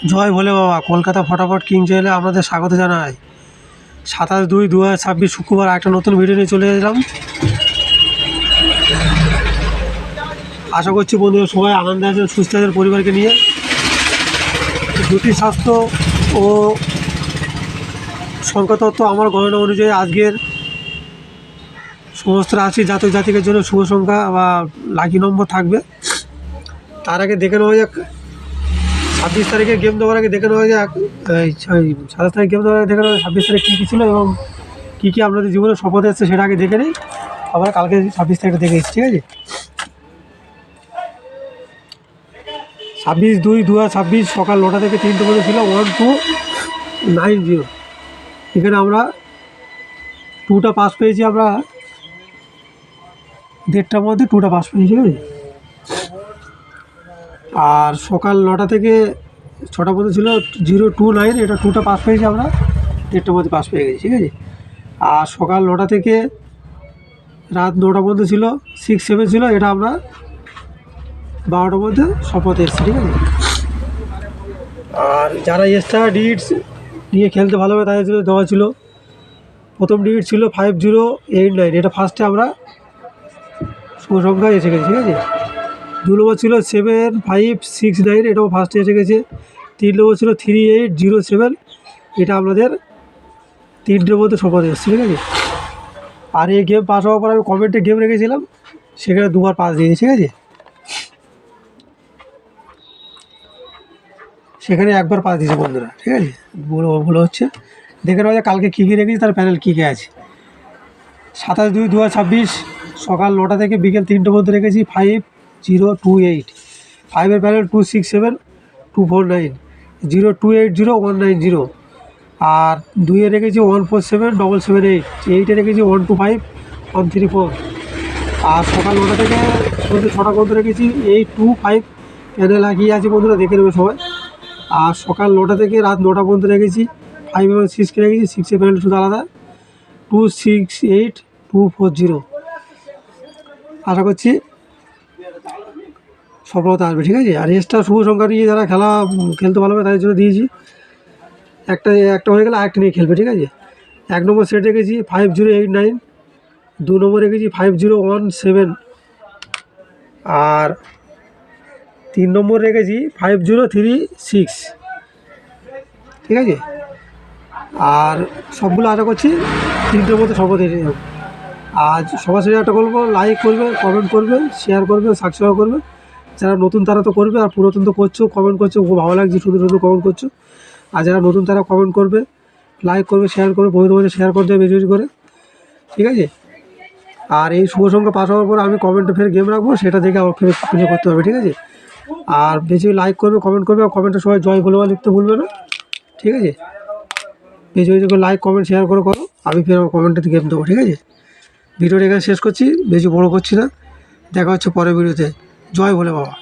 জয় ভোলে বাবা। কলকাতা ফটাফট কিং চ্যানেলে আপনাদের স্বাগত জানাই। 27/2/2026 শুক্রবার একটা নতুন ভিডিও নিয়ে চলে এলাম। আশা করছি বন্ধুরা সবাই আনন্দে আছেন, সুস্থ আছেন পরিবারকে নিয়ে। জ্যোতিষ শাস্ত্র ও সংখ্যাতত্ত্ব আমার গণনা অনুযায়ী আজকের সমস্ত রাশি জাতক জাতিকের জন্য শুভ সংখ্যা বা লাকি নম্বর থাকবে। তার আগে দেখে নেওয়া যাক 26 তারিখে গেম দেওয়ার আগে দেখে নেওয়া যাক 27 তারিখ গেম দেওয়ার আগে দেখে নেওয়া 26 তারিখ কী কী ছিল এবং কী কী আপনাদের জীবনে শপথ এসছে সেটা আগে দেখে নিই। আবার কালকে 26 তারিখটা দেখে এসেছি, ঠিক আছে। 26/2/2026 সকাল 9টা থেকে 3টে পর্যন্ত ছিল 1290। এখানে আমরা 2টা পাস পেয়েছি, আমরা 1:30টার মধ্যে 2টা পাস পেয়েছি, ঠিক আছে। আর সকাল 9টা থেকে 6টা পর্যন্ত ছিল 029, এটা 2টা পাস পেয়েছি আমরা, 1:30টার মধ্যে পাস পেয়ে গেছি, ঠিক আছে। আর সকাল 9টা থেকে রাত 9টা পর্যন্ত ছিল 6-7 ছিল, এটা আমরা 12টার মধ্যে শপথ এসেছি, ঠিক আছে। আর যারা এক্সট্রা ডিজিটস নিয়ে খেলতে ভালোভাবে তাদের জন্য দেওয়া ছিল, প্রথম ডিজিট ছিল 5089, এটা ফার্স্টে আমরা শুভ সংখ্যা এসে গেছে, ঠিক আছে। 2 নম্বর ছিল 7569, এটাও ফার্স্টে এসে গেছে। 3 নম্বর ছিল 3807, এটা আপনাদের 3টের মধ্যে শপথ এসেছে, ঠিক আছে। আর এই গেম পাস হওয়ার পর আমি কমেন্টে গেম রেখেছিলাম, সেখানে 2বার পাস দিয়েছি, ঠিক আছে। সেখানে 1বার পাস দিয়েছে বন্ধুরা, ঠিক আছে। ভুল হচ্ছে, দেখে নেওয়া যায় কালকে কী কী রেখেছি, তার প্যানেল কী কী আছে। 27/2/2026 সকাল 9টা থেকে বিকেল 3টে মধ্যে রেখেছি 5028, 5-এর প্যানেল 267249, 0280-190। আর 2-এ রেখেছি 147778, 8-এ রেখেছি 125134। আর সকাল 9টা থেকে সন্ধ্যে 6টা পর্যন্ত রেখেছি 825, প্যানেল আগিয়ে আছে বন্ধুরা, দেখে নেবে সবাই। আর সকাল 9টা থেকে রাত 9টা পর্যন্ত রেখেছি 5 এবং 6কে রেখেছি, 6-এর প্যানেল শুধু আলাদা 268240। আশা করছি সফলতা আসবে, ঠিক আছে। আর এক্সট্রা শুভ সংখ্যা নিয়ে যারা খেলতে ভালোভাবে তাদের জন্য দিয়েছি, একটা হয়ে গেলে আরেকটা নিয়ে খেলবে, ঠিক আছে। 1 নম্বর সেট রেখেছি 5089, 2 নম্বর রেখেছি 5017, আর 3 নম্বর রেখেছি 5036, ঠিক আছে। আর সবগুলো আশা করছি 3টের মধ্যে শপথ এসে যাবে। আজ সবার সাথে একটা বলবো, লাইক করবে, কমেন্ট করবে, শেয়ার করবে, সাবস্ক্রাইব করবে। যারা নতুন তারা তো করবে, আর পুরাতন তো করছো, কমেন্ট করছো, খুব ভালো লাগছে, শুধু কমেন্ট করছো। আর যারা নতুন তারা কমেন্ট করবে, লাইক করবে, শেয়ার করবে, বন্ধুদের মধ্যে শেয়ার করতে হবে বেশি বেশি করে, ঠিক আছে। আর এই শুভ সংখ্যা পাস হওয়ার পর আমি কমেন্টে ফের গেম রাখবো, সেটা দেখে আমার ফিরে করতে হবে, ঠিক আছে। আর বেশি লাইক করবে, কমেন্ট করবে, আর কমেন্টে সবাই জয় ভোলে বাবা লিখতে ভুলবে না, ঠিক আছে। বেশি বেশি করে লাইক কমেন্ট শেয়ার করো, আমি ফের আমার কমেন্টে গেম দেবো, ঠিক আছে। ভিডিওটা এখানে শেষ করছি, বেশি বড় করছি না। দেখা হচ্ছে পরের ভিডিওতে। জয় ভোলে বাবা।